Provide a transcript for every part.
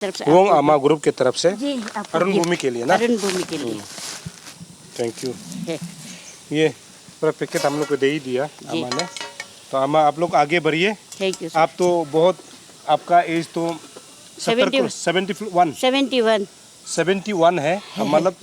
तरफ से वोंग आमा ग्रुप की तरफ से जी अरुण भूमि के लिए ना। अरुण भूमि के लिए थैंक यू। है। ये पूरा पैकेट हम लोग को दे ही दिया जी। अम्मा ने। तो अम्मा आप लोग आगे बढ़िए। थैंक यू आप तो बहुत, आपका एज तो 71 71 है, मतलब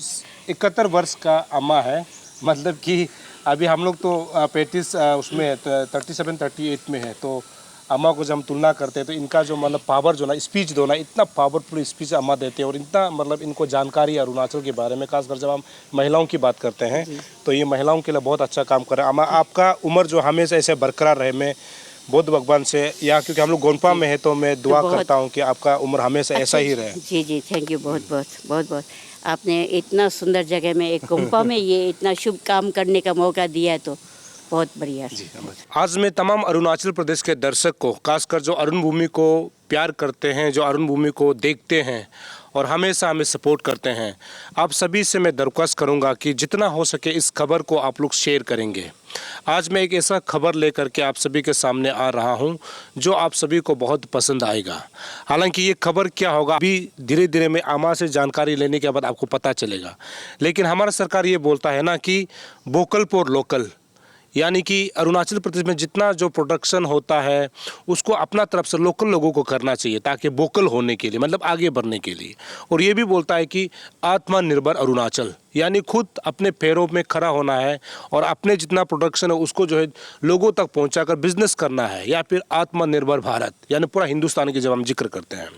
71 वर्ष का अम्मा है। मतलब कि अभी हम लोग तो 35 उसमें 37 38 में है। तो अम्मा को जब हम तुलना करते हैं तो इनका जो मतलब पावर जो ना स्पीच दो ना, इतना पावरफुल स्पीच अम्मा देते हैं और इतना मतलब इनको जानकारी अरुणाचल के बारे में, खासकर जब हम महिलाओं की बात करते हैं तो ये महिलाओं के लिए बहुत अच्छा काम कर रहे हैं। अम्मा आपका उम्र जो हमेशा ऐसे बरकरार रहे, मैं बुद्ध भगवान से, या क्योंकि हम लोग गोनपा में है तो मैं दुआ करता हूँ कि आपका उम्र हमेशा ऐसा ही रहे। जी जी, थैंक यू बहुत बहुत बहुत बहुत। आपने इतना सुंदर जगह में, एक गोम्पा में ये इतना शुभ काम करने का मौका दिया है तो बहुत बढ़िया। आज मैं तमाम अरुणाचल प्रदेश के दर्शक को, खासकर जो अरुण भूमि को प्यार करते हैं, जो अरुण भूमि को देखते हैं और हमेशा हमें सपोर्ट करते हैं, आप सभी से मैं दरख्वास्त करूंगा कि जितना हो सके इस खबर को आप लोग शेयर करेंगे। आज मैं एक ऐसा खबर लेकर के आप सभी के सामने आ रहा हूं जो आप सभी को बहुत पसंद आएगा। हालांकि ये खबर क्या होगा अभी धीरे धीरे मैं आमा से जानकारी लेने के बाद आपको पता चलेगा। लेकिन हमारा सरकार ये बोलता है ना कि वोकल फॉर लोकल, यानी कि अरुणाचल प्रदेश में जितना जो प्रोडक्शन होता है उसको अपना तरफ से लोकल लोगों को करना चाहिए ताकि वोकल होने के लिए, मतलब आगे बढ़ने के लिए। और ये भी बोलता है कि आत्मनिर्भर अरुणाचल, यानी खुद अपने पैरों में खड़ा होना है और अपने जितना प्रोडक्शन है उसको जो है लोगों तक पहुंचाकर बिजनेस करना है, या फिर आत्मनिर्भर भारत, यानी पूरा हिंदुस्तान की जब हम जिक्र करते हैं,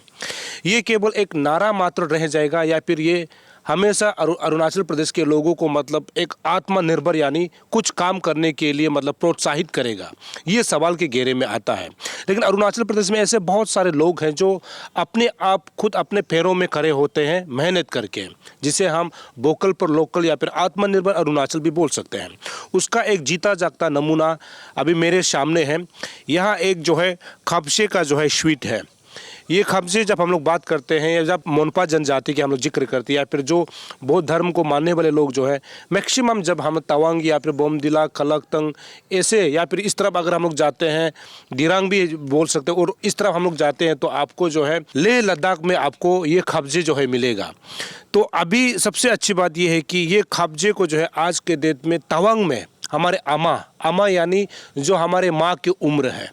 ये केवल एक नारा मात्र रह जाएगा या फिर ये हमेशा अरुणाचल प्रदेश के लोगों को मतलब एक आत्मनिर्भर यानी कुछ काम करने के लिए मतलब प्रोत्साहित करेगा, ये सवाल के घेरे में आता है। लेकिन अरुणाचल प्रदेश में ऐसे बहुत सारे लोग हैं जो अपने आप खुद अपने पैरों में खड़े होते हैं मेहनत करके, जिसे हम वोकल पर लोकल या फिर आत्मनिर्भर अरुणाचल भी बोल सकते हैं। उसका एक जीता जागता नमूना अभी मेरे सामने है। यहाँ एक जो है खबसे का जो है स्वीट है। ये खबसे जब हम लोग बात करते हैं या जब मोनपा जनजाति के हम लोग जिक्र करते हैं या फिर जो बौद्ध धर्म को मानने वाले लोग जो है मैक्सिमम, जब हम तवांग या फिर बोमदिला खलकतंग ऐसे या फिर इस तरफ अगर हम लोग जाते हैं, दिरांग भी बोल सकते हैं, और इस तरफ हम लोग जाते हैं तो आपको जो है लेह लद्दाख में आपको ये खबजे जो है मिलेगा। तो अभी सबसे अच्छी बात यह है कि ये खबजे को जो है आज के डेट में तवांग में हमारे आमा यानी जो हमारे माँ की उम्र है,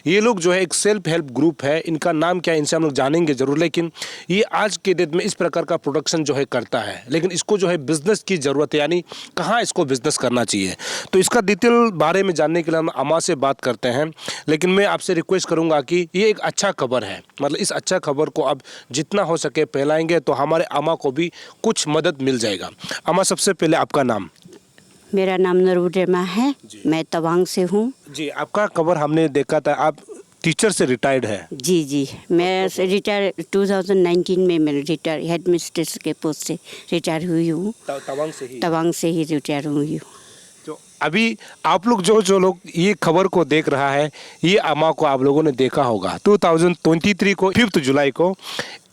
ये लोग जो है एक सेल्फ हेल्प ग्रुप है। इनका नाम क्या है इनसे हम लोग जानेंगे जरूर, लेकिन ये आज के डेट में इस प्रकार का प्रोडक्शन जो है करता है। लेकिन इसको जो है बिजनेस की ज़रूरत है, यानी कहाँ इसको बिजनेस करना चाहिए। तो इसका डिटेल बारे में जानने के लिए हम आमा से बात करते हैं। लेकिन मैं आपसे रिक्वेस्ट करूँगा कि ये एक अच्छा खबर है, मतलब इस अच्छा खबर को अब जितना हो सके फैलाएंगे तो हमारे आमा को भी कुछ मदद मिल जाएगा। आमा, सबसे पहले आपका नाम? मेरा नाम नरूडेमा है, मैं तवांग से हूँ। जी, आपका खबर हमने देखा था, आप टीचर से रिटायर्ड है। जी जी, मैं रिटायर 2019 में मैं रिटायर हेड मिस्ट्रेस के पोस्ट से रिटायर हुई हूँ। तवांग से ही रिटायर हुई हूँ। तो अभी आप लोग जो लोग ये खबर को देख रहा है, ये अम्मा को आप लोगों ने देखा होगा 2023 को 5 जुलाई को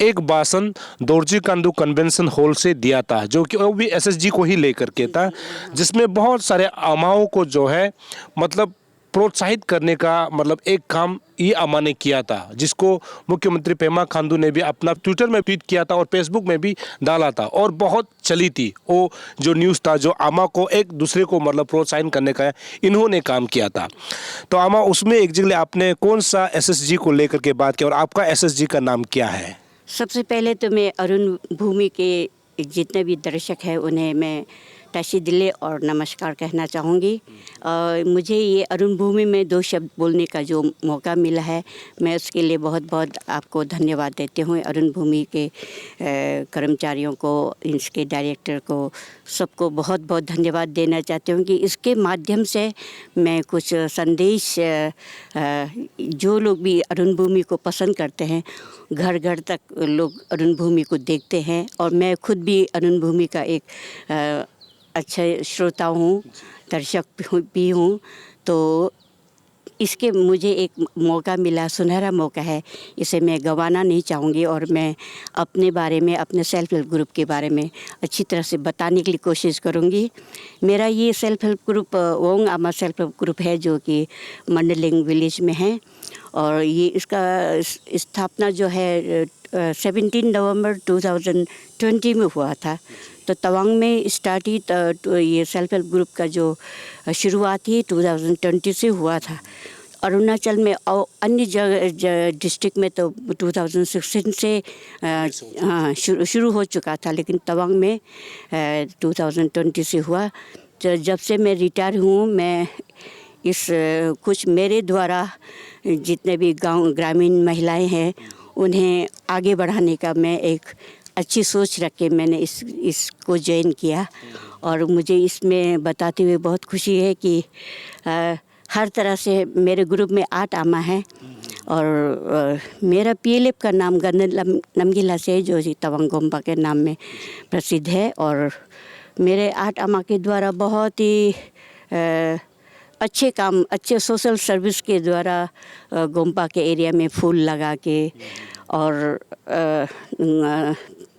एक भाषण दोरजी कांडू कन्वेंशन हॉल से दिया था, जो कि वो भी एसएसजी को ही लेकर के था, जिसमें बहुत सारे अम्माओं को जो है मतलब प्रोत्साहित करने का मतलब एक काम ये अम्मा ने किया था, जिसको मुख्यमंत्री पेमा खांडू ने भी अपना ट्विटर में ट्वीट किया था और फेसबुक में भी डाला था और बहुत चली थी वो जो न्यूज़ था, जो अम्मा को एक दूसरे को मतलब प्रोत्साहन करने का इन्होंने काम किया था। तो अम्मा, उसमें एक जगह आपने कौन सा एसएसजी को लेकर के बात किया और आपका एसएसजी का नाम क्या है? सबसे पहले तो मैं अरुण भूमि के जितने भी दर्शक हैं उन्हें मैं ताशी दिले और नमस्कार कहना चाहूँगी। मुझे ये अरुण भूमि में 2 शब्द बोलने का जो मौका मिला है, मैं उसके लिए बहुत बहुत आपको धन्यवाद देती हूँ। अरुण भूमि के कर्मचारियों को, इसके डायरेक्टर को, सबको बहुत बहुत धन्यवाद देना चाहती हूँ कि इसके माध्यम से मैं कुछ संदेश, जो लोग भी अरुण भूमि को पसंद करते हैं, घर घर तक लोग अरुण भूमि को देखते हैं। और मैं खुद भी अरुण भूमि का एक अच्छा श्रोता हूँ, दर्शक भी हूँ। तो इसके मुझे एक मौका मिला, सुनहरा मौका है, इसे मैं गंवाना नहीं चाहूँगी। और मैं अपने बारे में, अपने सेल्फ हेल्प ग्रुप के बारे में अच्छी तरह से बताने के लिए कोशिश करूँगी। मेरा ये सेल्फ हेल्प ग्रुप वोंग आमा सेल्फ हेल्प ग्रुप है, जो कि मंडलिंग विलेज में है। और ये इसका स्थापना जो है 17 नवंबर 2020 में हुआ था। तो तवांग में स्टार्ट ही ये सेल्फ हेल्प ग्रुप का जो शुरुआत ही 2020 से हुआ था। अरुणाचल में और अन्य जगह डिस्ट्रिक्ट में तो 2016 से हाँ शुरू हो चुका था, लेकिन तवांग में 2020 से हुआ। तो जब से मैं रिटायर हूँ, मैं इस कुछ मेरे द्वारा जितने भी गांव ग्रामीण महिलाएं हैं उन्हें आगे बढ़ाने का मैं एक अच्छी सोच रख के मैंने इसको ज्वाइन किया। और मुझे इसमें बताते हुए बहुत खुशी है कि हर तरह से मेरे ग्रुप में 8 आमा हैं और मेरा PLF का नाम गंदन नमगिला से जो तवांग गोम्पा के नाम में प्रसिद्ध है। और मेरे 8 आमा के द्वारा बहुत ही अच्छे काम, अच्छे सोशल सर्विस के द्वारा गोम्पा के एरिया में फूल लगा के और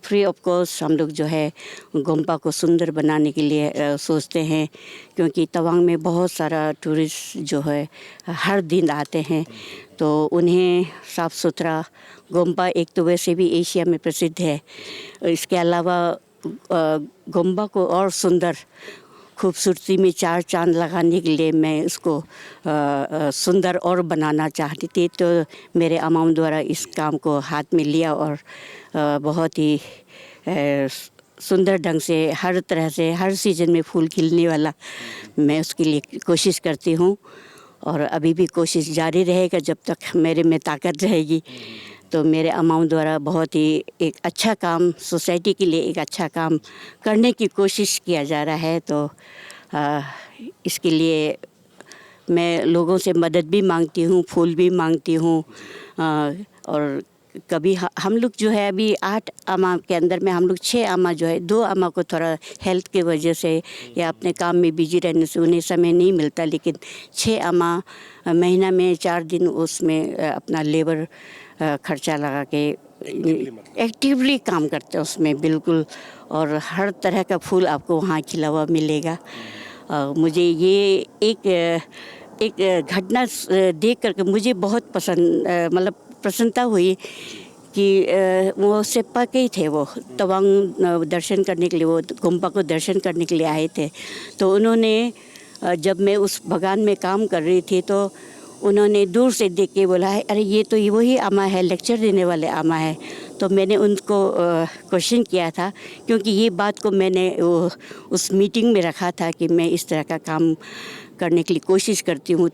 फ्री ऑफ कॉस्ट हम लोग जो है गोम्पा को सुंदर बनाने के लिए सोचते हैं, क्योंकि तवांग में बहुत सारा टूरिस्ट जो है हर दिन आते हैं। तो उन्हें साफ़ सुथरा गोम्पा एक तो वैसे भी एशिया में प्रसिद्ध है, इसके अलावा गोम्पा को और सुंदर खूबसूरती में 4 चांद लगाने के लिए मैं इसको सुंदर और बनाना चाहती थी। तो मेरे अमाउंट द्वारा इस काम को हाथ में लिया और बहुत ही सुंदर ढंग से हर तरह से हर सीज़न में फूल खिलने वाला मैं उसके लिए कोशिश करती हूँ। और अभी भी कोशिश जारी रहेगा जब तक मेरे में ताकत रहेगी। तो मेरे अमाउंट द्वारा बहुत ही एक अच्छा काम, सोसाइटी के लिए एक अच्छा काम करने की कोशिश किया जा रहा है। तो इसके लिए मैं लोगों से मदद भी मांगती हूँ, फूल भी मांगती हूँ। और कभी हम लोग जो है अभी 8 आमा के अंदर में हम लोग 6 आमा जो है, 2 आमा को थोड़ा हेल्थ की वजह से या अपने काम में बिजी रहने से उन्हें समय नहीं मिलता, लेकिन 6 आमा महीना में 4 दिन उसमें अपना लेबर खर्चा लगा के एक्टिवली काम करते हैं उसमें बिल्कुल। और हर तरह का फूल आपको वहाँ खिला हुआ मिलेगा। मुझे ये एक घटना देख करके मुझे बहुत पसंद मतलब प्रसन्नता हुई कि वो सेप्पा के ही थे, वो तवांग दर्शन करने के लिए, वो गोम्पा को दर्शन करने के लिए आए थे। तो उन्होंने जब मैं उस बगान में काम कर रही थी तो उन्होंने दूर से देख के बोला है, अरे ये तो वही आमा है, लेक्चर देने वाले आमा है। तो मैंने उनको क्वेश्चन किया था, क्योंकि ये बात को मैंने उस मीटिंग में रखा था कि मैं इस तरह का काम करने के लिए कोशिश करती हूँ।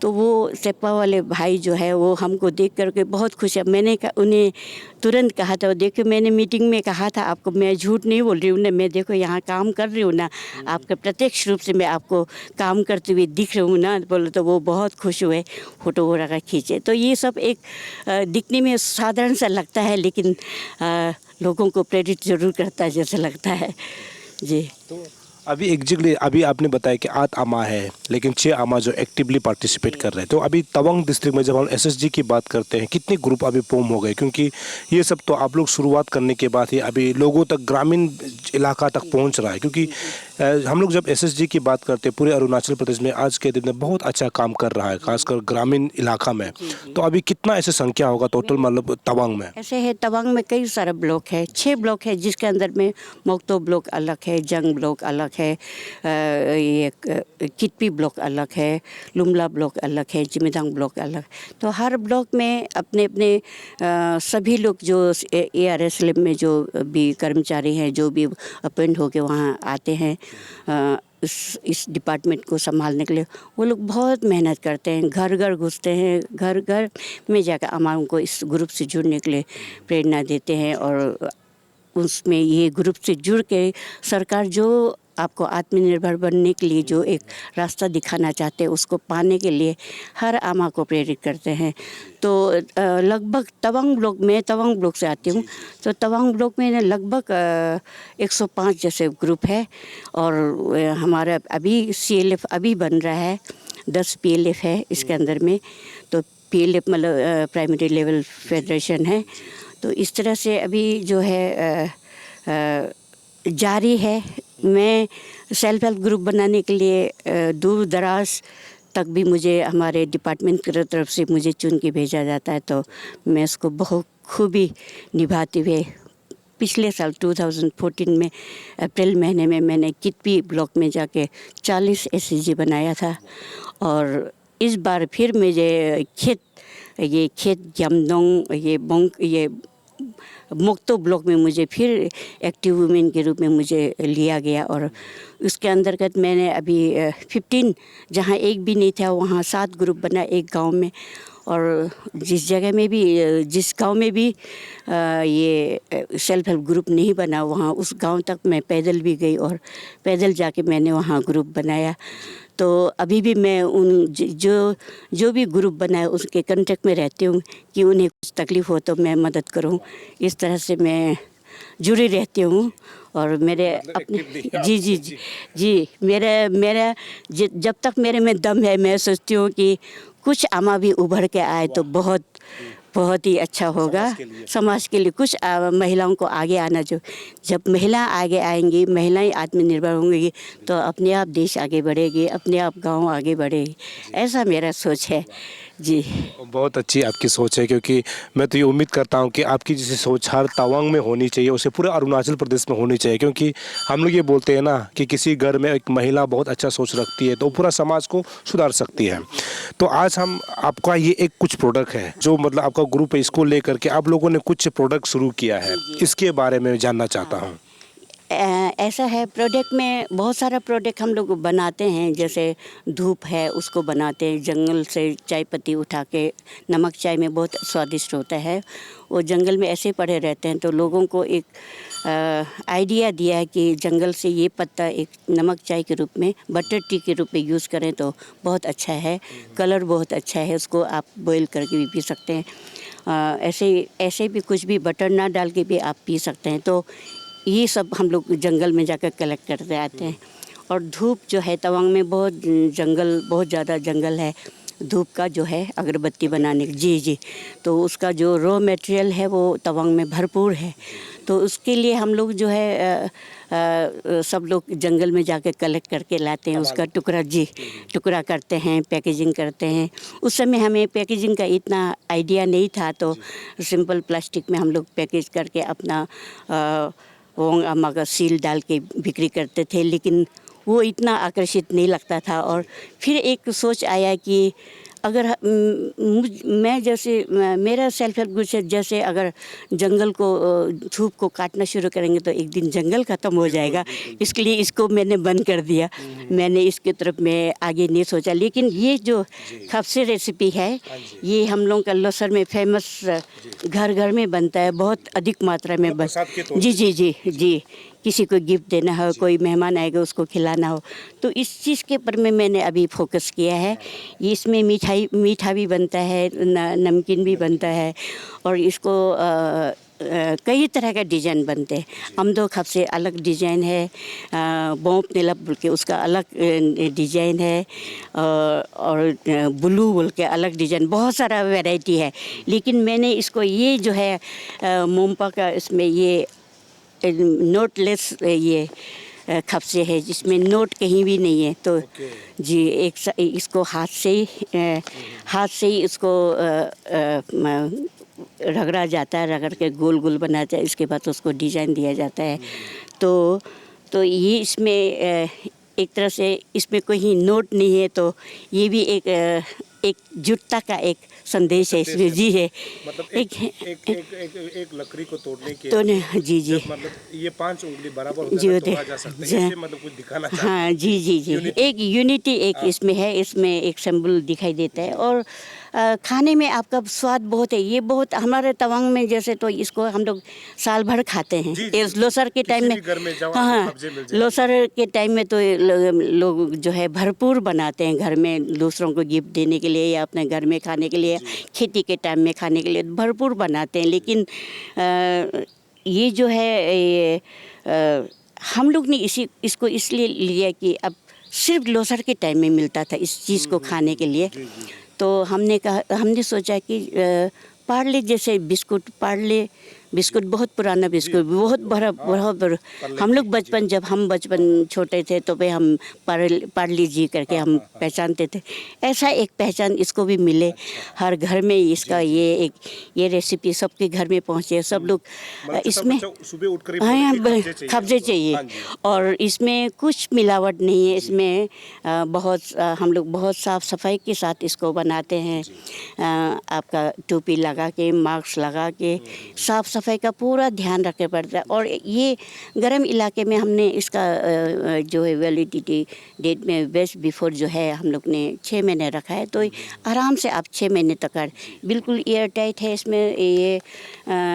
तो वो सेप्पा वाले भाई जो है वो हमको देख करके बहुत खुश है। मैंने उन्हें तुरंत कहा था, देखो मैंने मीटिंग में कहा था आपको, मैं झूठ नहीं बोल रही हूँ ना, मैं देखो यहाँ काम कर रही हूँ ना, आपके प्रत्यक्ष रूप से मैं आपको काम करते हुए दिख रही हूँ ना। बोले तो वो बहुत खुश हुए, फोटो वगैरह खींचे। तो ये सब एक दिखने में साधारण सा लगता है, लेकिन लोगों को प्रेरित ज़रूर करता है जैसा लगता है जी। तो अभी एग्जैक्टली अभी आपने बताया कि 8 आमा है, लेकिन 6 आमा जो एक्टिवली पार्टिसिपेट कर रहे हैं। तो अभी तवांग डिस्ट्रिक्ट में जब हम SSG की बात करते हैं, कितने ग्रुप अभी फॉर्म हो गए? क्योंकि ये सब तो आप लोग शुरुआत करने के बाद ही अभी लोगों तक, ग्रामीण इलाका तक पहुंच रहा है। क्योंकि हम लोग जब SSG की बात करते हैं, पूरे अरुणाचल प्रदेश में आज के दिन में बहुत अच्छा काम कर रहा है, खासकर ग्रामीण इलाका में। तो अभी कितना ऐसे संख्या होगा टोटल, मतलब तवांग में? ऐसे है, तवांग में कई सारे ब्लॉक है, 6 ब्लॉक है, जिसके अंदर में मोक्तो ब्लॉक अलग है, जंग ब्लॉक अलग है, ये कितपी ब्लॉक अलग है, लुमला ब्लॉक अलग है, जिमीदांग ब्लॉक अलग। तो हर ब्लॉक में अपने अपने सभी लोग जो ARSLM में जो भी कर्मचारी हैं, जो भी अपॉइंट होके वहाँ आते हैं इस डिपार्टमेंट को संभालने के लिए, वो लोग बहुत मेहनत करते हैं, घर घर घुसते हैं, घर घर में जाकर आमाओं को इस ग्रुप से जुड़ने के लिए प्रेरणा देते हैं। और उसमें ये ग्रुप से जुड़ के सरकार जो आपको आत्मनिर्भर बनने के लिए जो एक रास्ता दिखाना चाहते हैं, उसको पाने के लिए हर आमा को प्रेरित करते हैं। तो लगभग तवांग ब्लॉक से आती हूँ, तो तवांग ब्लॉक में लगभग 105 जैसे ग्रुप है। और हमारा अभी CLF अभी बन रहा है, 10 PLF है इसके अंदर में। तो PLF मतलब प्राइमरी लेवल फेडरेशन है। तो इस तरह से अभी जो है जारी है। मैं सेल्फ हेल्प ग्रुप बनाने के लिए दूर दराज तक भी मुझे हमारे डिपार्टमेंट की तरफ से मुझे चुन के भेजा जाता है, तो मैं उसको बहुत खूबी निभाते हुए पिछले साल 2014 में अप्रैल महीने में मैंने कितपी ब्लॉक में जाके 40 SCG बनाया था। और इस बार फिर मुझे खेत ग्यामदोंग ये मुक्तो ब्लॉक में मुझे फिर एक्टिव वुमेन के रूप में मुझे लिया गया। और उसके अंतर्गत मैंने अभी 15 जहाँ एक भी नहीं था वहाँ 7 ग्रुप बना एक गांव में। और जिस गांव में भी ये सेल्फ हेल्प ग्रुप नहीं बना, वहाँ उस गांव तक मैं पैदल भी गई और पैदल जाके मैंने वहाँ ग्रुप बनाया। तो अभी भी मैं उन जो भी ग्रुप बनाए उसके कांटेक्ट में रहती हूँ कि उन्हें कुछ तकलीफ़ हो तो मैं मदद करूँ। इस तरह से मैं जुड़ी रहती हूँ। और मेरे अपने मेरा जब तक मेरे में दम है मैं सोचती हूँ कि कुछ आमा भी उभर के आए तो बहुत ही अच्छा होगा समाज के लिए। कुछ महिलाओं को आगे आना, जब महिला आगे आएंगी, महिलाएं आत्मनिर्भर होंगी तो अपने आप देश आगे बढ़ेगी, अपने आप गांव आगे बढ़ेगी। ऐसा मेरा सोच है जी। बहुत अच्छी आपकी सोच है, क्योंकि मैं तो ये उम्मीद करता हूँ कि आपकी जैसी सोच हर तवांग में होनी चाहिए, उसे पूरे अरुणाचल प्रदेश में होनी चाहिए। क्योंकि हम लोग ये बोलते हैं ना कि किसी घर में एक महिला बहुत अच्छा सोच रखती है तो पूरा समाज को सुधार सकती है। तो आज हम आपका ये एक कुछ प्रोडक्ट है जो मतलब आपका ग्रुप है, इसको लेकर के आप लोगों ने कुछ प्रोडक्ट शुरू किया है, इसके बारे में जानना चाहता हूँ। ऐसा है, प्रोडक्ट में बहुत सारा प्रोडक्ट हम लोग बनाते हैं। जैसे धूप है उसको बनाते हैं, जंगल से चाय पत्ती उठा के, नमक चाय में बहुत स्वादिष्ट होता है। वो जंगल में ऐसे पड़े रहते हैं तो लोगों को एक आइडिया दिया है कि जंगल से ये पत्ता एक नमक चाय के रूप में, बटर टी के रूप में यूज़ करें तो बहुत अच्छा है। कलर बहुत अच्छा है, उसको आप बॉईल करके भी पी सकते हैं। ऐसे भी कुछ भी बटर ना डाल के भी आप पी सकते हैं। तो ये सब हम लोग जंगल में जाकर कलेक्ट करते आते हैं। और धूप जो है तवांग में बहुत ज़्यादा जंगल है धूप का जो है अगरबत्ती बनाने की। जी तो उसका जो रॉ मटेरियल है वो तवांग में भरपूर है। तो उसके लिए हम लोग जो है सब लोग जंगल में जाके कलेक्ट करके लाते हैं। उसका टुकड़ा करते हैं, पैकेजिंग करते हैं। उस समय हमें पैकेजिंग का इतना आइडिया नहीं था, तो सिंपल प्लास्टिक में हम लोग पैकेज करके अपना वोंग अम्मा का सील डाल के बिक्री करते थे। लेकिन वो इतना आकर्षित नहीं लगता था। और फिर एक सोच आया कि अगर मैं जैसे मेरा सेल्फ हेल्प ग्रुप जैसे अगर जंगल को धूप को काटना शुरू करेंगे तो एक दिन जंगल ख़त्म हो जाएगा। इसके लिए इसको मैंने बंद कर दिया। मैंने इसके तरफ में आगे नहीं सोचा। लेकिन ये जो खपसे रेसिपी है ये हम लोगों का लोसर में फेमस घर घर में बनता है, बहुत अधिक मात्रा में जी किसी को गिफ्ट देना हो, कोई मेहमान आएगा उसको खिलाना हो, तो इस चीज़ के ऊपर में मैंने अभी फोकस किया है। इसमें मीठा भी बनता है, नमकीन भी बनता है। और इसको कई तरह का डिज़ाइन बनते हैं। अमदो खप से अलग डिज़ाइन है, बोंप नीलब बोल के उसका अलग डिज़ाइन है, और ब्लू बोल के अलग डिज़ाइन, बहुत सारा वैरायटी है। लेकिन मैंने इसको ये जो है मोम्पा का इसमें ये नोटलेस ये खपसे है जिसमें नोट कहीं भी नहीं है। तो जी इसको हाथ से ही इसको रगड़ा जाता है, रगड़ के गोल गोल बनाता है। इसके बाद उसको डिज़ाइन दिया जाता है। तो ये इसमें एक तरह से इसमें कोई नोट नहीं है, तो ये भी एक जुटता का एक संदेश है इसमें। जी है, मतलब एक लकड़ी को तोड़ने के जी मतलब ये 5 उंगली बराबर हो जाए तो जा सकते हैं, इससे मतलब कुछ दिखाना चाहते हैं। हाँ जी एक यूनिटी एक इसमें है, इसमें एक सिंबल दिखाई देता है। और खाने में आपका स्वाद बहुत है। ये बहुत हमारे तवांग में जैसे तो इसको हम लोग साल भर खाते हैं। इस लोसर के टाइम में, हाँ लोसर के टाइम में तो लोग जो है भरपूर बनाते हैं घर में, दूसरों को गिफ्ट देने के लिए या अपने घर में खाने के लिए, खेती के टाइम में खाने के लिए भरपूर बनाते हैं। लेकिन ये जो है हम लोग ने इसको इसलिए लिया कि अब सिर्फ लोसर के टाइम में मिलता था इस चीज़ को खाने के लिए। तो हमने सोचा कि पार्ले जैसे बिस्कुट, पार्ले बिस्कुट बहुत पुराना बिस्कुट, बहुत बड़ा हम लोग बचपन, जब हम बचपन छोटे थे तो भाई हम पार्ले जी करके हम पहचानते थे। ऐसा एक पहचान इसको भी मिले, हर घर में इसका ये रेसिपी सबके घर में पहुँचे, सब लोग इसमें सुबह उठकर हाँ कब्जे चाहिए और इसमें कुछ मिलावट नहीं है। इसमें हम लोग बहुत साफ़ सफाई के साथ इसको बनाते हैं। आपका टोपी लगा के, मास्क लगा के, साफ़ सफाई का पूरा ध्यान रखना पड़ता है। और ये गर्म इलाके में हमने इसका जो है वैलिडिटी डेट में बेस्ट बिफोर जो है हम लोग ने 6 महीने रखा है, तो आराम से आप 6 महीने तक बिल्कुल एयर टाइट है। इसमें ये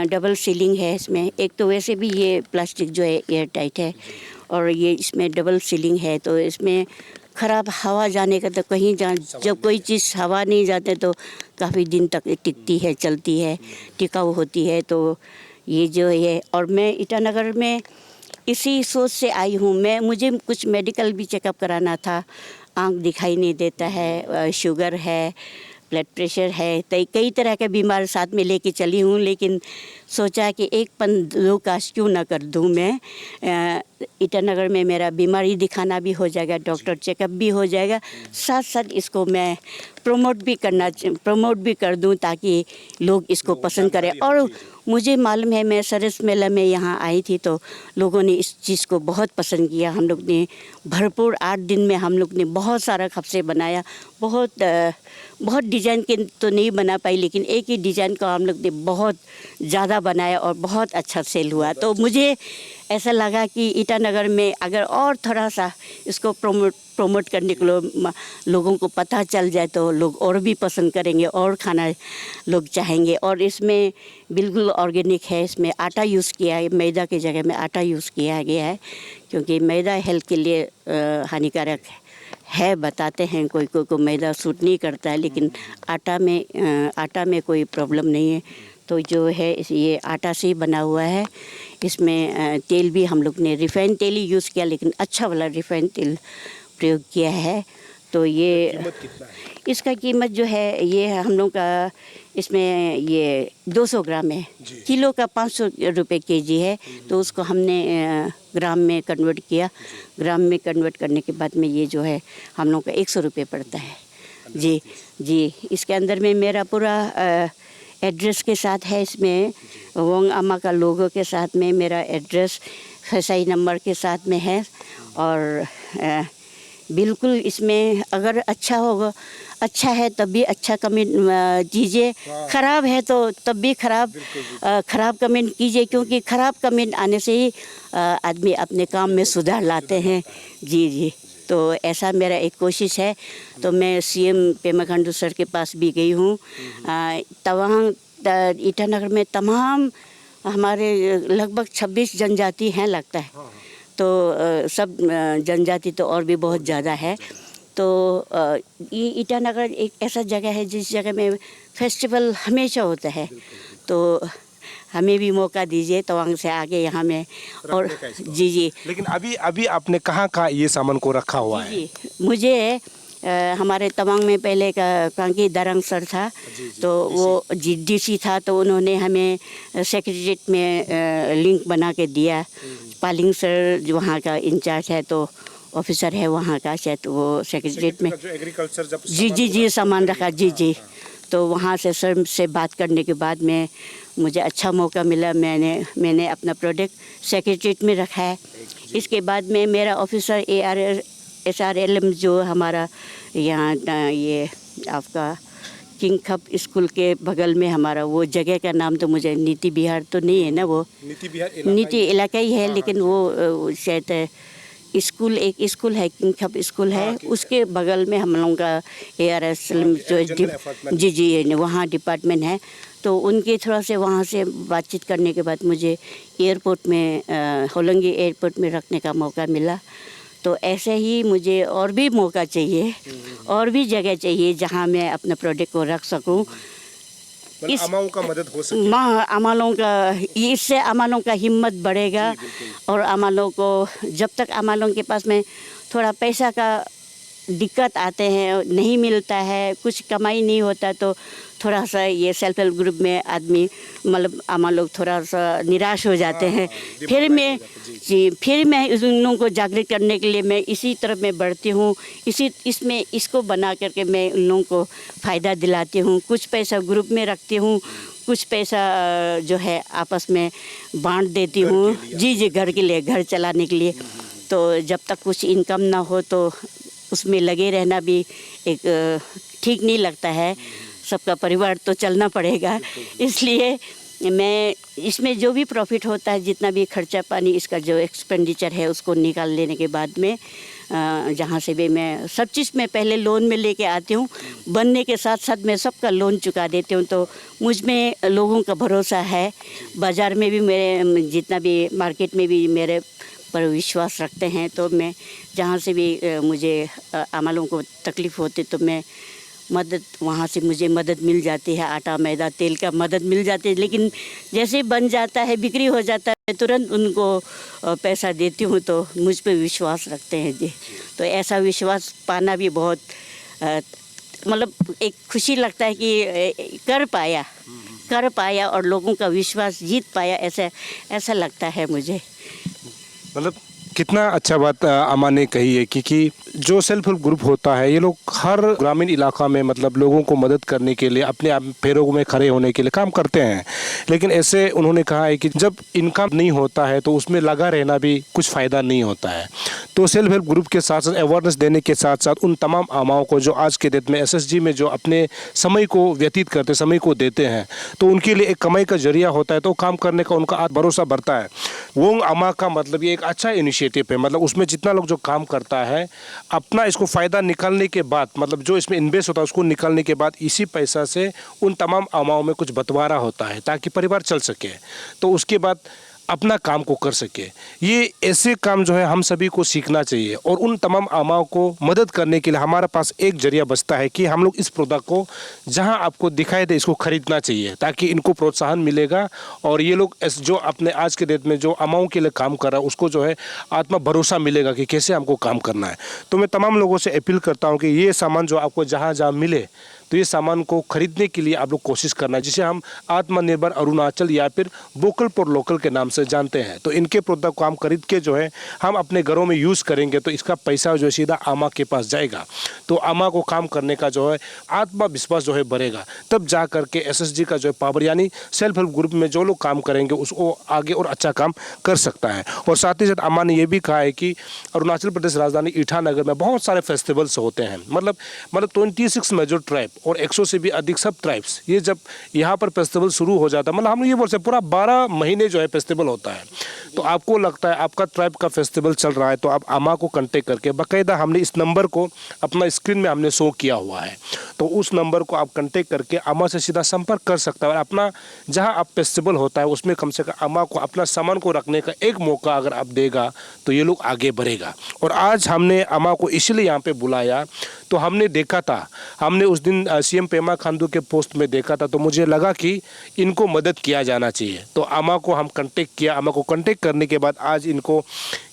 डबल सीलिंग है। इसमें एक तो वैसे भी ये प्लास्टिक जो है एयर टाइट है और ये इसमें डबल सीलिंग है, तो इसमें ख़राब हवा जाने का तो कहीं जब कोई चीज़ हवा नहीं जाते तो काफ़ी दिन तक टिकती है, चलती है, टिकाऊ होती है। तो ये जो है, और मैं ईटानगर में इसी सोच से आई हूँ। मुझे कुछ मेडिकल भी चेकअप कराना था, आँख दिखाई नहीं देता है, शुगर है, ब्लड प्रेशर है, कई तरह के बीमार साथ में लेके चली हूँ, लेकिन सोचा कि एक पन दो काश क्यों ना कर दूँ मैं। ईटानगर में मेरा बीमारी दिखाना भी हो जाएगा, डॉक्टर चेकअप भी हो जाएगा, साथ साथ इसको मैं प्रमोट भी कर दूँ ताकि लोग इसको पसंद करें। और मुझे मालूम है, मैं सरस मेला में यहाँ आई थी तो लोगों ने इस चीज़ को बहुत पसंद किया। हम लोग ने भरपूर 8 दिन में हम लोग ने बहुत सारा खपसे बनाया। बहुत डिज़ाइन के तो नहीं बना पाई, लेकिन एक ही डिज़ाइन का हम लोग ने बहुत ज़्यादा बनाया और बहुत अच्छा सेल हुआ। तो मुझे ऐसा लगा कि ईटानगर में अगर और थोड़ा सा इसको प्रमोट करने के लिए लोगों को पता चल जाए तो लोग और भी पसंद करेंगे और खाना लोग चाहेंगे। और इसमें बिल्कुल ऑर्गेनिक है। इसमें आटा यूज़ किया है, मैदा की जगह में आटा यूज़ किया गया है, क्योंकि मैदा हेल्थ के लिए हानिकारक है। बताते हैं कोई को मैदा सूट नहीं करता है, लेकिन आटा में कोई प्रॉब्लम नहीं है। तो जो है ये आटा से ही बना हुआ है। इसमें तेल भी हम लोग ने रिफाइंड तेल ही यूज़ किया, लेकिन अच्छा वाला रिफाइंड तेल प्रयोग किया है। तो ये कीमत कितना है? इसका कीमत जो है ये हम लोग का, इसमें ये 200 ग्राम है, किलो का 500 रुपये केजी है। तो उसको हमने ग्राम में कन्वर्ट किया। ग्राम में कन्वर्ट करने के बाद में ये जो है हम लोग का 100 रुपये पड़ता है। जी, इसके अंदर में मेरा पूरा एड्रेस के साथ है। इसमें वोंग अम्मा का लोगो के साथ में मेरा एड्रेस FSI नंबर के साथ में है। और बिल्कुल इसमें अगर अच्छा है तब भी अच्छा कमेंट कीजिए, ख़राब है तो तब भी ख़राब कमेंट कीजिए, क्योंकि ख़राब कमेंट आने से ही आदमी अपने काम में सुधार लाते हैं। जी, तो ऐसा मेरा एक कोशिश है। तो मैं CM पेमा खांडू सर के पास भी गई हूँ। तवांग ईटानगर में तमाम हमारे लगभग 26 जनजाति हैं लगता है। तो सब जनजाति तो और भी बहुत ज़्यादा है। तो ये ईटानगर एक ऐसा जगह है जिस जगह में फेस्टिवल हमेशा होता है। तो हमें भी मौका दीजिए तवांग से आगे यहाँ में। और जी, लेकिन अभी आपने कहाँ ये सामान को रखा हुआ है? जी, मुझे हमारे तवांग में पहले का कांकी दरंग सर था, तो वो DC था, तो उन्होंने हमें सेक्रेटरीट में लिंक बना के दिया। पालिंग सर जो वहाँ का इंचार्ज है, तो ऑफिसर है वहाँ का, शायद वो सेक्रेटरीट में एग्रीकल्चर जब जी सामान रखा। जी, तो वहाँ से सर से बात करने के बाद में मुझे अच्छा मौका मिला। मैंने अपना प्रोडक्ट सेक्रेटरीट में रखा है। इसके बाद में मेरा ऑफिसर SRLM जो हमारा यहाँ ये आपका किंग खप स्कूल के बगल में हमारा वो जगह का नाम तो मुझे नीति विहार तो नहीं है ना, वो नीति इलाका ही है, लेकिन वो शायद एक स्कूल है, किंग खप स्कूल है, उसके बगल में हम लोगों का ARSLM जो जी वहाँ डिपार्टमेंट है। तो उनके थोड़ा से वहाँ से बातचीत करने के बाद मुझे एयरपोर्ट में होलोंगी एयरपोर्ट में रखने का मौका मिला। तो ऐसे ही मुझे और भी मौका चाहिए, और भी जगह चाहिए जहाँ मैं अपने प्रोडक्ट को रख सकूँ। इस अमाओं का मदद हो सके। इससे अमालों का हिम्मत बढ़ेगा। और अमालों को जब तक अमालों के पास में थोड़ा पैसा का दिक्कत आते हैं, नहीं मिलता है, कुछ कमाई नहीं होता, तो थोड़ा सा ये सेल्फ हेल्प ग्रुप में आदमी मतलब आमा लोग थोड़ा सा निराश हो जाते हैं। फिर मैं उन लोगों को जागृत करने के लिए मैं इसी तरफ में बढ़ती हूँ, इसको बना करके मैं उन लोगों को फ़ायदा दिलाती हूँ। कुछ पैसा ग्रुप में रखती हूँ, कुछ पैसा जो है आपस में बांट देती हूँ। जी, घर के लिए, घर चलाने के लिए। तो जब तक कुछ इनकम ना हो तो उसमें लगे रहना भी एक ठीक नहीं लगता है। सबका परिवार तो चलना पड़ेगा, इसलिए मैं इसमें जो भी प्रॉफिट होता है, जितना भी खर्चा पानी, इसका जो एक्सपेंडिचर है उसको निकाल लेने के बाद में जहाँ से भी मैं सब चीज़ में पहले लोन में लेके आती हूँ। बनने के साथ साथ मैं सबका लोन चुका देती हूँ। तो मुझ में लोगों का भरोसा है, बाज़ार में भी मेरे जितना भी मार्केट में भी मेरे पर विश्वास रखते हैं। तो मैं जहाँ से भी मुझे आमालों को तकलीफ़ होती तो मैं वहाँ से मुझे मदद मिल जाती है। आटा मैदा तेल का मदद मिल जाती है, लेकिन जैसे बन जाता है, बिक्री हो जाता है, तुरंत उनको पैसा देती हूँ। तो मुझ पर विश्वास रखते हैं जी। तो ऐसा विश्वास पाना भी बहुत मतलब एक खुशी लगता है कि कर पाया और लोगों का विश्वास जीत पाया, ऐसा लगता है मुझे। मतलब कितना अच्छा बात अमा ने कही है कि जो सेल्फ हेल्प ग्रुप होता है, ये लोग हर ग्रामीण इलाका में मतलब लोगों को मदद करने के लिए, अपने आप पैरों में खड़े होने के लिए काम करते हैं। लेकिन ऐसे उन्होंने कहा है कि जब इनकम नहीं होता है तो उसमें लगा रहना भी कुछ फ़ायदा नहीं होता है। तो सेल्फ हेल्प ग्रुप के साथ साथ अवेयरनेस देने के साथ साथ उन तमाम आमाओं को जो आज के डेट में SSG में जो अपने समय को व्यतीत करते, समय को देते हैं, तो उनके लिए एक कमाई का जरिया होता है। तो काम करने का उनका भरोसा बढ़ता है। वो आमा का मतलब ये एक अच्छा इनिशिएटिव है। मतलब उसमें जितना लोग जो काम करता है, अपना इसको फ़ायदा निकालने के बाद, मतलब जो इसमें इन्वेस्ट होता है उसको निकालने के बाद इसी पैसा से उन तमाम आमाओं में कुछ बंटवारा होता है ताकि परिवार चल सके। तो उसके बाद अपना काम को कर सके। ये ऐसे काम जो है हम सभी को सीखना चाहिए और उन तमाम आमाओं को मदद करने के लिए हमारे पास एक जरिया बचता है कि हम लोग इस प्रोडक्ट को जहां आपको दिखाई दे इसको खरीदना चाहिए, ताकि इनको प्रोत्साहन मिलेगा और ये लोग जो अपने आज के डेट में जो आमाओं के लिए काम कर रहा है उसको जो है आत्मा भरोसा मिलेगा कि कैसे हमको काम करना है। तो मैं तमाम लोगों से अपील करता हूँ कि ये सामान जो आपको जहाँ जहाँ मिले तो ये सामान को खरीदने के लिए आप लोग कोशिश करना है, जिसे हम आत्मनिर्भर अरुणाचल या फिर वोकल फॉर लोकल के नाम से जानते हैं। तो इनके प्रोडक्ट को हम खरीद के जो है हम अपने घरों में यूज़ करेंगे तो इसका पैसा जो है सीधा आमा के पास जाएगा। तो आमा को काम करने का जो है आत्मविश्वास जो है बढ़ेगा, तब जा करके SSG का जो है पावर यानी सेल्फ हेल्प ग्रुप में जो लोग काम करेंगे उसको आगे और अच्छा काम कर सकता है। और साथ ही साथ आमा ने यह भी कहा है कि अरुणाचल प्रदेश राजधानी ईटानगर में बहुत सारे फेस्टिवल्स होते हैं। मतलब 26 मेजर ट्राइब और 100 से भी अधिक सब ट्राइब्स, ये जब यहाँ पर फेस्टिवल शुरू हो जाता है, मतलब हम लोग ये बोल सकते हैं पूरा 12 महीने जो है फेस्टिवल होता है। तो आपको लगता है आपका ट्राइब का फेस्टिवल चल रहा है तो आप आमा को कांटेक्ट करके, बाकायदा हमने इस नंबर को अपना स्क्रीन में हमने शो किया हुआ है, तो उस नंबर को आप कांटेक्ट करके आमा से सीधा संपर्क कर सकता है। और अपना जहाँ आप फेस्टिवल होता है उसमें कम से कम आमा को अपना सामान को रखने का एक मौका अगर आप देगा तो ये लोग आगे बढ़ेगा। और आज हमने आमा को इसलिए यहाँ पे बुलाया, तो हमने देखा था, हमने उस दिन CM पेमा खांडू के पोस्ट में देखा था, तो मुझे लगा कि इनको मदद किया जाना चाहिए। तो आमा को हम कांटेक्ट किया। आमा को कांटेक्ट करने के बाद आज इनको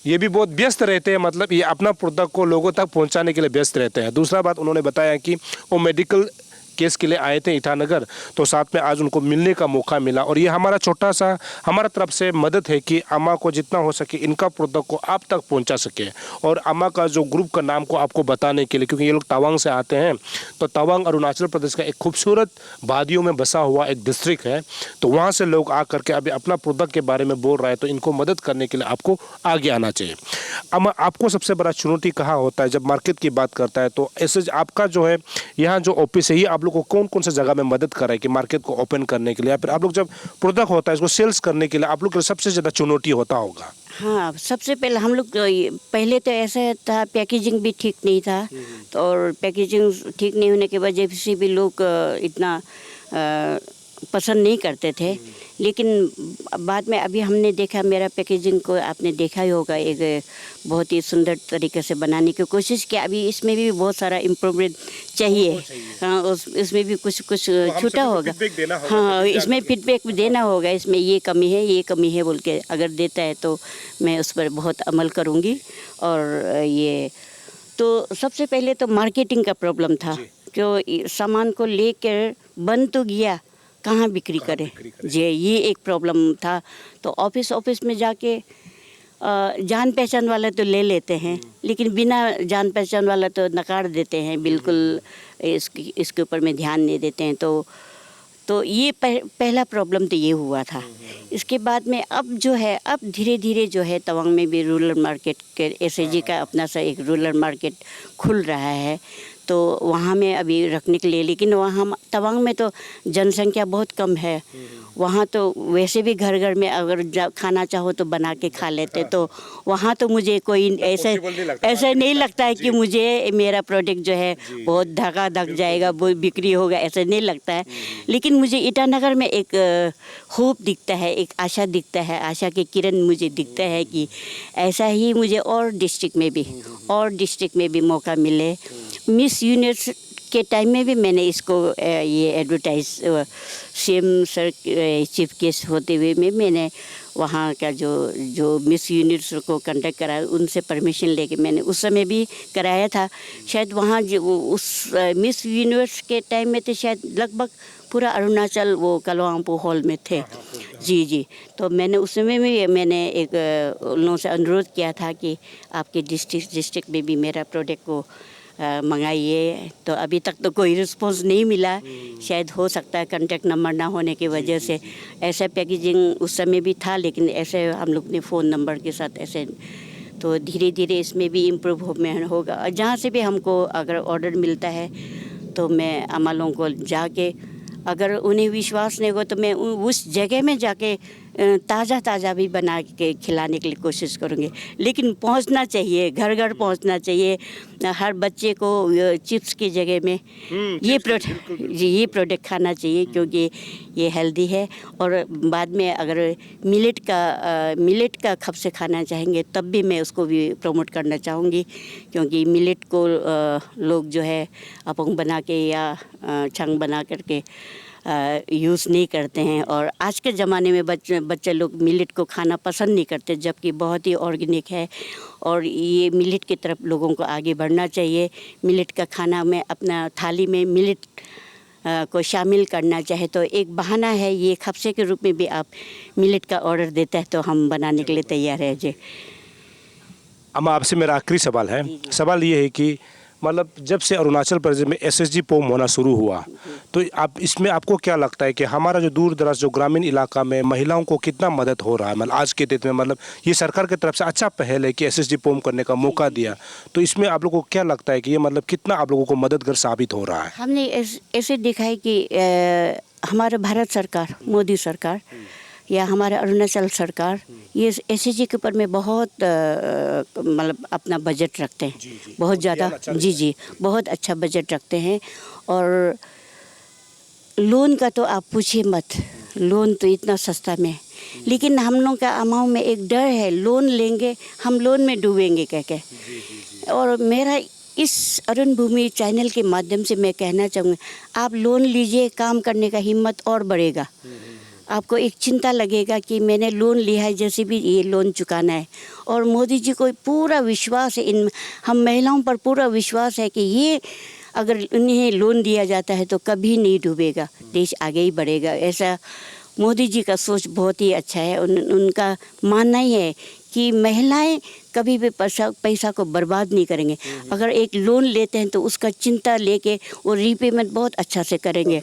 ये भी बहुत व्यस्त रहते हैं, मतलब ये अपना प्रोडक्ट को लोगों तक पहुंचाने के लिए व्यस्त रहते हैं। दूसरा बात उन्होंने बताया कि वो मेडिकल केस के लिए आए थे ईटानगर, तो साथ में आज उनको मिलने का मौका मिला। और ये हमारा छोटा सा हमारा तरफ से मदद है कि आमा को जितना हो सके इनका प्रोडक्ट को आप तक पहुंचा सके। और आमा का जो ग्रुप का नाम को आपको बताने के लिए, क्योंकि ये लोग तवांग से आते हैं, तो तवांग अरुणाचल प्रदेश का एक खूबसूरत वादियों में बसा हुआ एक डिस्ट्रिक्ट है, तो वहाँ से लोग आ करके अभी अपना प्रोडक्ट के बारे में बोल रहा है, तो इनको मदद करने के लिए आपको आगे आना चाहिए। अब आपको सबसे बड़ा चुनौती कहाँ होता है जब मार्केट की बात करता है, तो ऐसे आपका जो है यहाँ जो ऑफिस है ये आप लोग को कौन कौन सा जगह में मदद कर रहा है कि मार्केट को ओपन करने के लिए, या फिर आप लोग जब प्रोडक्ट होता है इसको सेल्स करने के लिए आप लोग को सबसे ज़्यादा चुनौती होता होगा? हाँ, सबसे पहले हम लोग पहले तो ऐसा था, पैकेजिंग भी ठीक नहीं था, तो और पैकेजिंग ठीक नहीं होने के वजह से भी लोग इतना पसंद नहीं करते थे। लेकिन बाद में अभी हमने देखा, मेरा पैकेजिंग को आपने देखा ही होगा, एक बहुत ही सुंदर तरीके से बनाने की कोशिश की। अभी इसमें भी बहुत सारा इम्प्रूवमेंट चाहिए। हाँ, इसमें भी कुछ छूटा होगा। हाँ, इसमें फीडबैक देना होगा, इसमें ये कमी है बोल के अगर देता है तो मैं उस पर बहुत अमल करूँगी। और ये तो सबसे पहले तो मार्केटिंग का प्रॉब्लम था, जो सामान को लेकर बन तो गया, कहाँ बिक्री करें जी, ये एक प्रॉब्लम था। तो ऑफिस में जाके जान पहचान वाला तो ले लेते हैं, लेकिन बिना जान पहचान वाला तो नकार देते हैं, बिल्कुल इसके ऊपर में ध्यान नहीं देते हैं। तो ये पहला प्रॉब्लम तो ये हुआ था। इसके बाद में अब जो है, अब धीरे धीरे जो है तवांग में भी रूरल मार्केट के एसएचजी का अपना सा एक रूरल मार्केट खुल रहा है, तो वहाँ में अभी रखने के लिए, लेकिन वहाँ तवांग में तो जनसंख्या बहुत कम है, वहाँ तो वैसे भी घर घर में अगर खाना चाहो तो बना के खा लेते, तो वहाँ तो मुझे कोई ऐसा नहीं लगता है कि मुझे मेरा प्रोडक्ट जो है बहुत धका धक जाएगा, वो बिक्री होगा, ऐसा नहीं लगता है। लेकिन मुझे ईटानगर में एक होप दिखता है, एक आशा दिखता है, आशा के किरण मुझे दिखता है कि ऐसा ही मुझे और डिस्ट्रिक्ट में भी मौका मिले। मिस यूनिवर्स के टाइम में भी मैंने इसको ये advertise CM sir chief guest होते हुए में मैंने वहाँ का जो मिस यूनिवर्स को कंडक्ट कराया, उनसे परमिशन लेके मैंने उस समय भी कराया था। शायद वहाँ जो उस मिस यूनिवर्स के टाइम में तो शायद लगभग पूरा अरुणाचल वो कलवांगपो हॉल में थे जी। तो मैंने उस समय में मैंने एक उन लोगों से अनुरोध किया था कि आपके डिस्ट्रिक्ट में भी मेरा प्रोडक्ट को मंगाइए। तो अभी तक तो कोई रिस्पॉन्स नहीं मिला, शायद हो सकता है कांटेक्ट नंबर ना होने की वजह से। ऐसा पैकेजिंग उस समय भी था, लेकिन ऐसे हम लोग ने फ़ोन नंबर के साथ ऐसे, तो धीरे धीरे इसमें भी इम्प्रूवमेंट होगा। और जहाँ से भी हमको अगर ऑर्डर मिलता है तो मैं अमलों को जाके, अगर उन्हें विश्वास नहीं हो तो मैं उस जगह में जाके ताज़ा भी बना के खिलाने के लिए कोशिश करूँगी। लेकिन पहुँचना चाहिए, घर घर पहुँचना चाहिए हर बच्चे को। चिप्स की जगह में ये प्रोडक्ट खाना चाहिए, क्योंकि ये हेल्दी है। और बाद में अगर मिलेट का खप से खाना चाहेंगे तब भी मैं उसको भी प्रमोट करना चाहूँगी, क्योंकि मिलेट को लोग जो है अपंग बना के या छंग बना करके यूज़ नहीं करते हैं। और आज के ज़माने में बच्चे लोग मिलेट को खाना पसंद नहीं करते, जबकि बहुत ही ऑर्गेनिक है। और ये मिलेट की तरफ लोगों को आगे बढ़ना चाहिए। मिलेट का खाना में अपना थाली में मिलेट को शामिल करना चाहे तो एक बहाना है, ये खपसे के रूप में भी आप मिलेट का ऑर्डर देते हैं तो हम बनाने के लिए तैयार है जी। अम्मा, आपसे मेरा आखिरी सवाल है। सवाल ये है कि मतलब जब से अरुणाचल प्रदेश में एसएचजी पोम होना शुरू हुआ, तो आप इसमें आपको क्या लगता है कि हमारा जो दूर दराज जो ग्रामीण इलाका में महिलाओं को कितना मदद हो रहा है? मतलब आज के डेट में, मतलब ये सरकार की तरफ से अच्छा पहल है कि एसएचजी पोम करने का मौका दिया, तो इसमें आप लोगों को क्या लगता है कि ये मतलब कितना आप लोगों को मददगार साबित हो रहा है? हमने ऐसे देखा है कि हमारा भारत सरकार, मोदी सरकार या हमारे अरुणाचल सरकार ये एसएचजी के ऊपर में बहुत मतलब अपना बजट रखते हैं, बहुत ज़्यादा जी बहुत अच्छा बजट रखते हैं। और लोन का तो आप पूछिए मत, लोन तो इतना सस्ता में, लेकिन हम लोग का अमाउंट में एक डर है, लोन लेंगे हम लोन में डूबेंगे कह। और मेरा इस अरुण भूमि चैनल के माध्यम से मैं कहना चाहूँगी, आप लोन लीजिए, काम करने का हिम्मत और बढ़ेगा। आपको एक चिंता लगेगा कि मैंने लोन लिया है, जैसे भी ये लोन चुकाना है। और मोदी जी को पूरा विश्वास है, हम महिलाओं पर पूरा विश्वास है कि ये अगर उन्हें लोन दिया जाता है तो कभी नहीं डूबेगा, देश आगे ही बढ़ेगा। ऐसा मोदी जी का सोच बहुत ही अच्छा है। उनका मानना ही है कि महिलाएं कभी भी पैसा को बर्बाद नहीं करेंगे। अगर एक लोन लेते हैं तो उसका चिंता लेके वो रीपेमेंट बहुत अच्छा से करेंगे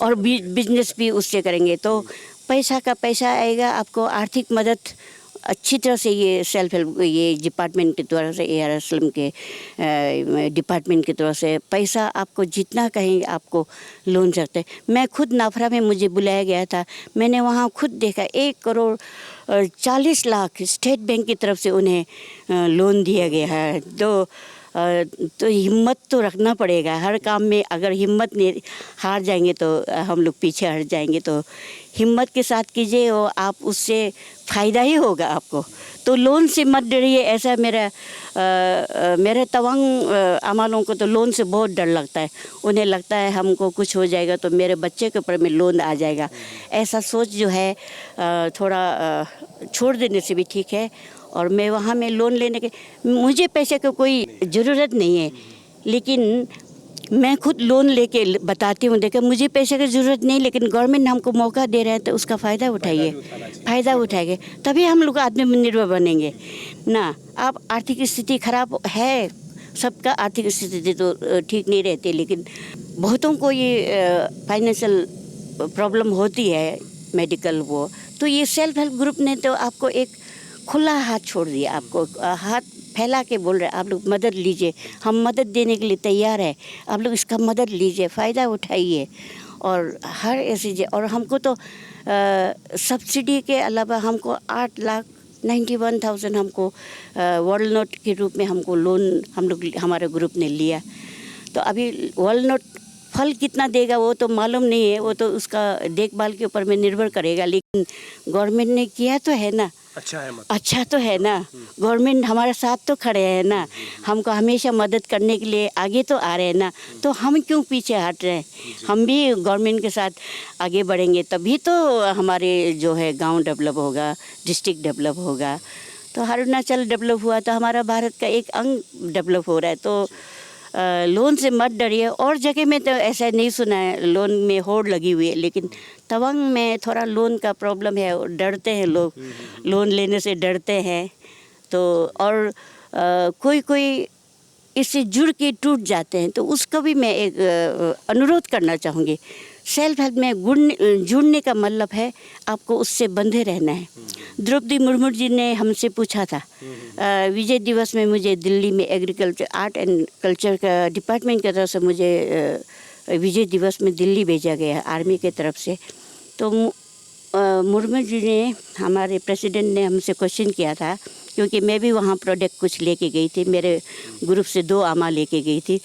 और बिजनेस भी उससे करेंगे। तो पैसा का पैसा आएगा, आपको आर्थिक मदद अच्छी तरह से ये सेल्फ हेल्प ये डिपार्टमेंट के द्वारा से, ARSLM के डिपार्टमेंट की तरफ से पैसा आपको जितना कहेंगे आपको लोन सकते हैं। मैं खुद नाफरा में मुझे बुलाया गया था, मैंने वहाँ खुद देखा 1,40 लाख स्टेट बैंक की तरफ से उन्हें लोन दिया गया है। तो हिम्मत तो रखना पड़ेगा हर काम में। अगर हिम्मत नहीं, हार जाएंगे तो हम लोग पीछे हट जाएंगे। तो हिम्मत के साथ कीजिए और आप उससे फ़ायदा ही होगा आपको। तो लोन से मत डरिए, ऐसा मेरे तवांग अमालों को तो लोन से बहुत डर लगता है। उन्हें लगता है हमको कुछ हो जाएगा तो मेरे बच्चे के ऊपर में लोन आ जाएगा। ऐसा सोच जो है थोड़ा छोड़ देने से भी ठीक है। और मैं वहाँ में लोन लेने के, मुझे पैसे की कोई ज़रूरत नहीं है, लेकिन मैं खुद लोन लेके बताती हूँ, देखो मुझे पैसे की ज़रूरत नहीं, लेकिन गवर्नमेंट हमको मौका दे रहे हैं तो उसका फ़ायदा उठाइए, फ़ायदा उठाएंगे तभी हम लोग आत्मनिर्भर बनेंगे ना। अब आर्थिक स्थिति खराब है, सबका आर्थिक स्थिति तो ठीक नहीं रहती, लेकिन बहुतों को ये फाइनेंशियल प्रॉब्लम होती है, मेडिकल वो, तो ये सेल्फ हेल्प ग्रुप ने तो आपको एक खुला हाथ छोड़ दिया, आपको हाथ फैला के बोल रहे आप लोग मदद लीजिए, हम मदद देने के लिए तैयार है, आप लोग इसका मदद लीजिए, फ़ायदा उठाइए। और हर ऐसी और हमको तो सब्सिडी के अलावा हमको 8,91,000 हमको वर्ल्ड नोट के रूप में हमको लोन हमारे ग्रुप ने लिया। तो अभी वर्ल्ड नोट फल कितना देगा वो तो मालूम नहीं है, वो तो उसका देखभाल के ऊपर में निर्भर करेगा, लेकिन गवर्नमेंट ने किया तो है ना, अच्छा है, अच्छा तो है ना। गवर्नमेंट हमारे साथ तो खड़े हैं ना, हमको हमेशा मदद करने के लिए आगे तो आ रहे हैं ना, तो हम क्यों पीछे हट रहे हैं। हम भी गवर्नमेंट के साथ आगे बढ़ेंगे तभी तो हमारे जो है गांव डेवलप होगा, डिस्ट्रिक्ट डेवलप होगा। तो अरुणाचल डेवलप हुआ तो हमारा भारत का एक अंग डेवलप हो रहा है। तो लोन से मत डरिए। और जगह में तो ऐसा नहीं सुना है लोन में होड़ लगी हुई है, लेकिन तवांग में थोड़ा लोन का प्रॉब्लम है, डरते हैं लोग, लोन लेने से डरते हैं। तो और कोई इससे जुड़ के टूट जाते हैं, तो उसको भी मैं एक अनुरोध करना चाहूँगी। सेल्फ हेल्प में जुड़ने का मतलब है आपको उससे बंधे रहना है। द्रौपदी मुर्मू जी ने हमसे पूछा था, विजय दिवस में मुझे दिल्ली में एग्रीकल्चर आर्ट एंड कल्चर का डिपार्टमेंट की तरफ से मुझे विजय दिवस में दिल्ली भेजा गया आर्मी के तरफ से। तो मुर्मू जी ने, हमारे प्रेसिडेंट ने हमसे क्वेश्चन किया था, क्योंकि मैं भी वहाँ प्रोडक्ट कुछ लेके गई थी, मेरे ग्रुप से 2 आमा लेके गई थी,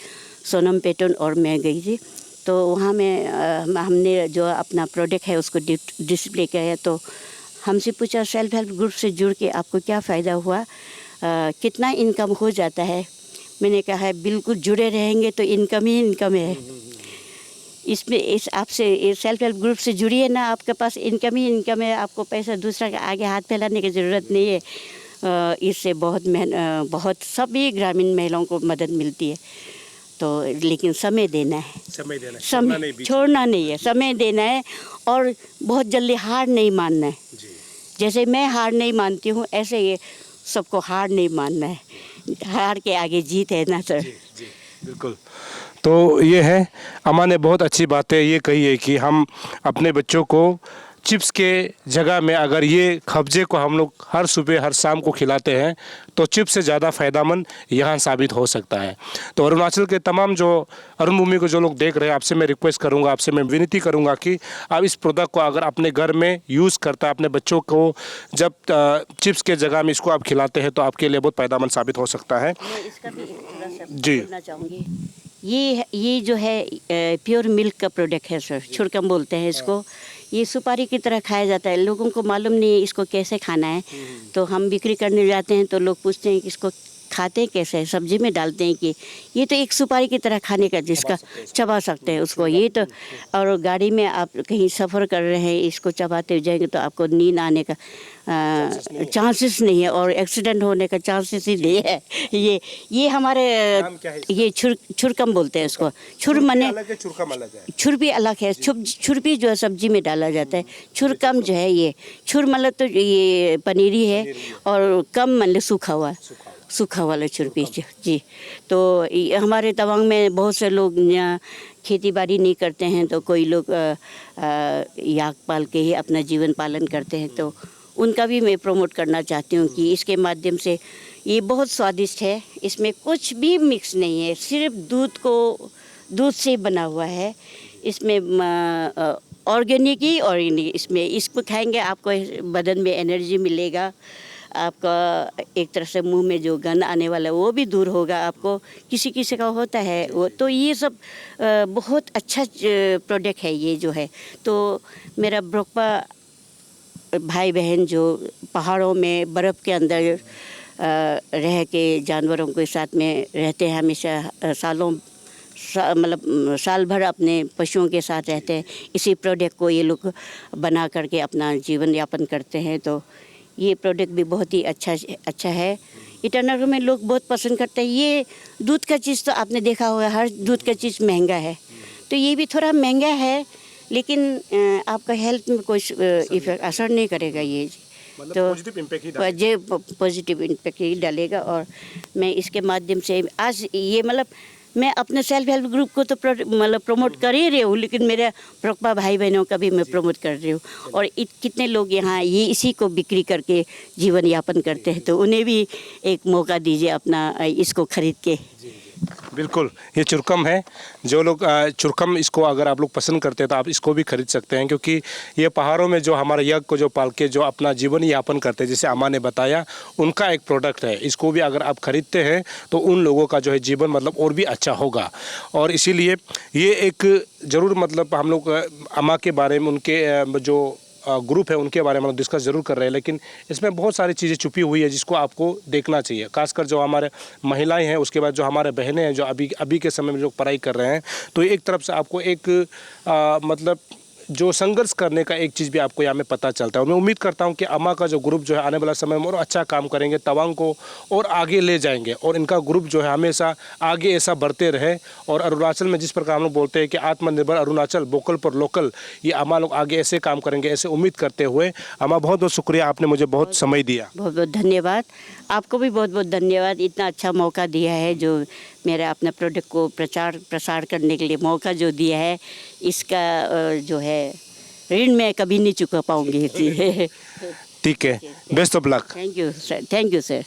सोनम पेटन और मैं गई थी। तो वहाँ में हमने जो अपना प्रोडक्ट है उसको डिस्प्ले किया। तो हमसे पूछा सेल्फ हेल्प ग्रुप से जुड़ के आपको क्या फ़ायदा हुआ, कितना इनकम हो जाता है। मैंने कहा है बिल्कुल जुड़े रहेंगे तो इनकम ही इनकम है। इसमें आपसे सेल्फ हेल्प ग्रुप से जुड़िए ना, आपके पास इनकम ही इनकम है, आपको पैसा दूसरा के आगे हाथ फैलाने की ज़रूरत नहीं है। इससे बहुत सभी ग्रामीण महिलाओं को मदद मिलती है। तो लेकिन समय देना है, समय छोड़ना नहीं है, समय देना है और बहुत जल्दी हार नहीं मानना है। जैसे मैं हार नहीं मानती हूँ, ऐसे ये सबको हार नहीं मानना है, हार के आगे जीत है ना सर। जी, बिल्कुल। तो ये है, अम्मा ने बहुत अच्छी बातें ये कही है कि हम अपने बच्चों को चिप्स के जगह में अगर ये खब्जे को हम लोग हर सुबह हर शाम को खिलाते हैं तो चिप्स से ज़्यादा फ़ायदेमंद यहाँ साबित हो सकता है। तो अरुणाचल के तमाम जो अरुण भूमि को जो लोग देख रहे हैं, आपसे मैं रिक्वेस्ट करूँगा, आपसे मैं विनती करूँगा कि आप इस प्रोडक्ट को अगर अपने घर में यूज़ करता है, अपने बच्चों को जब चिप्स के जगह में इसको आप खिलाते हैं तो आपके लिए बहुत फ़ायदेमंद साबित हो सकता है। मैं इसका भी थोड़ा सा जी बोलना चाहूँगी। ये जो है प्योर मिल्क का प्रोडक्ट है सर, छुरकम बोलते हैं इसको। ये सुपारी की तरह खाया जाता है, लोगों को मालूम नहीं है इसको कैसे खाना है। तो हम बिक्री करने जाते हैं तो लोग पूछते हैं कि इसको खाते हैं कैसे, सब्जी में डालते हैं कि ये तो एक सुपारी की तरह खाने का, जिसका चबा सकते हैं उसको। ये तो और गाड़ी में आप कहीं सफ़र कर रहे हैं, इसको चबाते जाएंगे तो आपको नींद आने का चांसेस नहीं है और एक्सीडेंट होने का चांसेस ही नहीं है। ये हमारे ये छुरकम बोलते हैं इसको। छुर मने छुर भी अलग है, छुर भी जो है सब्जी में डाला जाता है। छुरकम जो है ये छुर मतलब तो ये पनीरी है और कम मतलब सूखा वाला छुरपी जी। तो हमारे तवांग में बहुत से लोग खेती बाड़ी नहीं करते हैं, तो कोई लोग याक पाल के ही अपना जीवन पालन करते हैं। तो उनका भी मैं प्रमोट करना चाहती हूँ कि इसके माध्यम से ये बहुत स्वादिष्ट है, इसमें कुछ भी मिक्स नहीं है, सिर्फ दूध से बना हुआ है। इसमें ऑर्गेनिक ही ऑर्गेनिक, इसमें इसको खाएंगे आपको बदन में एनर्जी मिलेगा, आपका एक तरह से मुंह में जो गंध आने वाला है वो भी दूर होगा। आपको किसी किसी का होता है वो, तो ये सब बहुत अच्छा प्रोडक्ट है ये जो है। तो मेरा ब्रोकपा भाई बहन जो पहाड़ों में बर्फ़ के अंदर रह के जानवरों के साथ में रहते हैं, हमेशा मतलब साल भर अपने पशुओं के साथ रहते हैं, इसी प्रोडक्ट को ये लोग बना करके अपना जीवन यापन करते हैं। तो ये प्रोडक्ट भी बहुत ही अच्छा है। ईटानगर में लोग बहुत पसंद करते हैं। ये दूध का चीज़ तो आपने देखा होगा, हर दूध का चीज़ महंगा है, तो ये भी थोड़ा महंगा है, लेकिन आपका हेल्थ में कोई इफेक्ट असर नहीं करेगा ये। मतलब तो पॉजिटिव इम्पैक्ट ही डालेगा। और मैं इसके माध्यम से आज ये मतलब मैं अपने सेल्फ हेल्प ग्रुप को तो मतलब प्रमोट कर ही रही हूँ, लेकिन मेरे ब्रोकपा भाई बहनों का भी मैं प्रमोट कर रही हूँ। और कितने लोग यहाँ ये इसी को बिक्री करके जीवन यापन करते हैं, तो उन्हें भी एक मौका दीजिए अपना इसको खरीद के। बिल्कुल, ये चुरकम है। जो लोग चुरकम इसको अगर आप लोग पसंद करते हैं तो आप इसको भी खरीद सकते हैं, क्योंकि ये पहाड़ों में जो हमारे यज्ञ को जो पाल के जो अपना जीवन यापन करते हैं, जैसे अम्मा ने बताया, उनका एक प्रोडक्ट है। इसको भी अगर आप खरीदते हैं तो उन लोगों का जो है जीवन मतलब और भी अच्छा होगा। और इसीलिए ये एक ज़रूर मतलब हम लोग अम्मा के बारे में, उनके जो ग्रुप है उनके बारे में डिस्कस ज़रूर कर रहे हैं, लेकिन इसमें बहुत सारी चीज़ें छुपी हुई है जिसको आपको देखना चाहिए। खासकर जो हमारे महिलाएं हैं, उसके बाद जो हमारे बहनें हैं जो अभी के समय में जो पढ़ाई कर रहे हैं, तो एक तरफ से आपको एक मतलब जो संघर्ष करने का एक चीज़ भी आपको यहाँ में पता चलता है। मैं उम्मीद करता हूँ कि अम्मा का जो ग्रुप जो है आने वाला समय में और अच्छा काम करेंगे, तवांग को और आगे ले जाएंगे, और इनका ग्रुप जो है हमेशा आगे ऐसा बढ़ते रहे। और अरुणाचल में जिस प्रकार हम लोग बोलते हैं कि आत्मनिर्भर अरुणाचल, वोकल फॉर लोकल, ये अम्मा लोग आगे ऐसे काम करेंगे, ऐसे उम्मीद करते हुए अम्मा बहुत बहुत शुक्रिया, आपने मुझे बहुत समय दिया। बहुत बहुत धन्यवाद। आपको भी बहुत बहुत धन्यवाद, इतना अच्छा मौका दिया है, जो मेरा अपना प्रोडक्ट को प्रचार प्रसार करने के लिए मौका जो दिया है, इसका जो है ऋण मैं कभी नहीं चुका पाऊंगी। ठीक है, best of luck. Thank you sir.